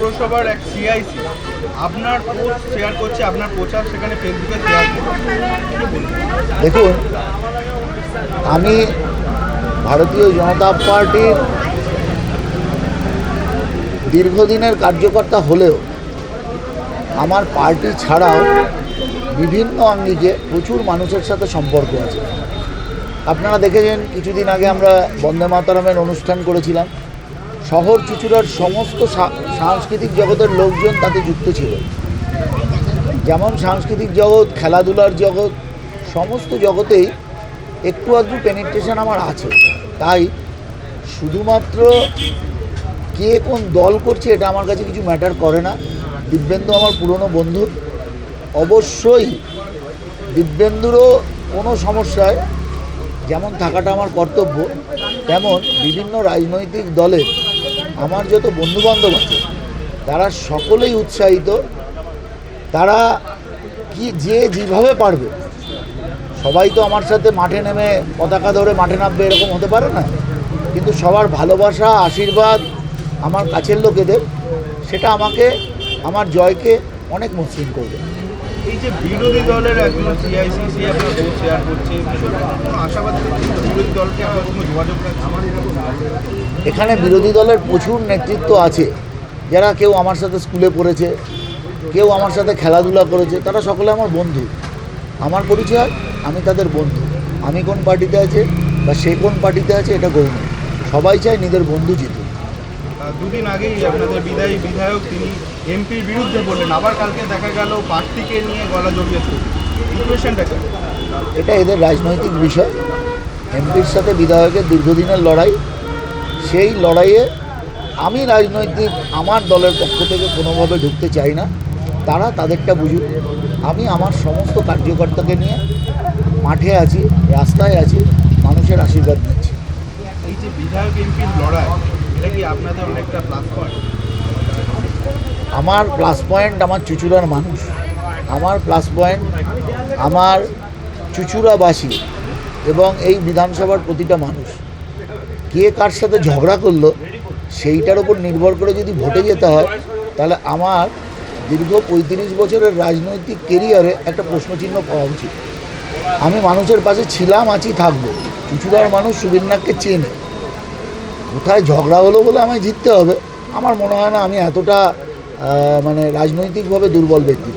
পৌরসভার এক সিআইসি আপনার পোস্ট শেয়ার করছে, আপনার প্রচার সেখানে ফেসবুকে শেয়ার করছে। দেখুন, আমি ভারতীয় জনতা পার্টির দীর্ঘদিনের কার্যকর্তা হলেও আমার পার্টি ছাড়াও বিভিন্ন আঙ্গিকে প্রচুর মানুষের সাথে সম্পর্ক আছে। আপনারা দেখেছেন কিছুদিন আগে আমরা বন্দে মাতরমের অনুষ্ঠান করেছিলাম। শহর চুঁচুড়ার সমস্ত সাংস্কৃতিক জগতের লোকজন তাতে যুক্ত ছিল। যেমন সাংস্কৃতিক জগৎ, খেলাধুলার জগৎ, সমস্ত জগতেই একটু আধটু পেনিট্রেশন আমার আছে। তাই শুধুমাত্র কে কোন দল করছে এটা আমার কাছে কিছু ম্যাটার করে না। দিব্যেন্দু আমার পুরনো বন্ধু, অবশ্যই দিব্যেন্দুরও কোনো সমস্যায় যেমন থাকাটা আমার কর্তব্য, তেমন বিভিন্ন রাজনৈতিক দলের আমার যত বন্ধুবান্ধব আছে তারা সকলেই উৎসাহিত। তারা কি যেভাবে পারবে, সবাই তো আমার সাথে মাঠে নেমে পতাকা ধরে মাঠে নামবে এরকম হতে পারে না, কিন্তু সবার ভালোবাসা, আশীর্বাদ আমার কাছের লোকেদের, সেটা আমাকে, আমার জয়কে অনেক মসৃণ করবে। এই যে বিরোধী দলের একজন সিআইসি সে আপনার পোস্ট শেয়ার করছে, আশাবাদী বিরোধী দলকে আপনার কোনো যোগাযোগ রাখছে? এখানে বিরোধী দলের প্রচুর নেতৃত্ব আছে, যারা কেউ আমার সাথে স্কুলে পড়েছে, কেউ আমার সাথে খেলাধুলা করেছে, তারা সকলে আমার বন্ধু। আমার পরিচয়, আমি তাদের বন্ধু। আমি কোন পার্টিতে আছে বা সে কোন পার্টিতে আছে এটা গৌণ। সবাই চায় নিজের বন্ধু জিতুক। দুদিন আগেই আপনাদের বিদায়ী বিধায়ক তিনি এমপির বিরুদ্ধে বললেন, আবার কালকে দেখা গেল প্রার্থীকে নিয়ে গলা জড়িয়েছে। সিচুয়েশনটা কেন? এটা এদের রাজনৈতিক বিষয়। এমপির সাথে বিধায়কের দীর্ঘদিনের লড়াই। সেই লড়াইয়ে আমি রাজনৈতিক আমার দলের পক্ষ থেকে কোনোভাবে ঢুকতে চাই না। তারা তাদেরটা বুঝুক। আমি আমার সমস্ত কার্যকর্তাকে নিয়ে মাঠে আছি, রাস্তায় আছি, মানুষের আশীর্বাদ নিচ্ছি। এই যে বিধায়ক এমপির লড়াই, এটা কি আপনাদের অনেকটা প্লাস পয়েন্ট? আমার প্লাস পয়েন্ট আমার চুঁচুড়ার মানুষ, আমার প্লাস পয়েন্ট আমার চুঁচুড়াবাসী এবং এই বিধানসভার প্রতিটা মানুষ। কে কার সাথে ঝগড়া করলো সেইটার ওপর নির্ভর করে যদি ভোটে যেতে হয়, তাহলে আমার দীর্ঘ 35 বছরের রাজনৈতিক কেরিয়ারে একটা প্রশ্নচিহ্ন পাওয়া উচিত। আমি মানুষের পাশে ছিলাম, আছি, থাকবো। চুঁচুড়ার মানুষ সুবীরনাথকে চেনে। কোথায় ঝগড়া হলো বলে আমায় জিততে হবে, আমার মনে হয় না। আমি এতটা রাজনৈতিকভাবে দুর্বল ব্যক্তি।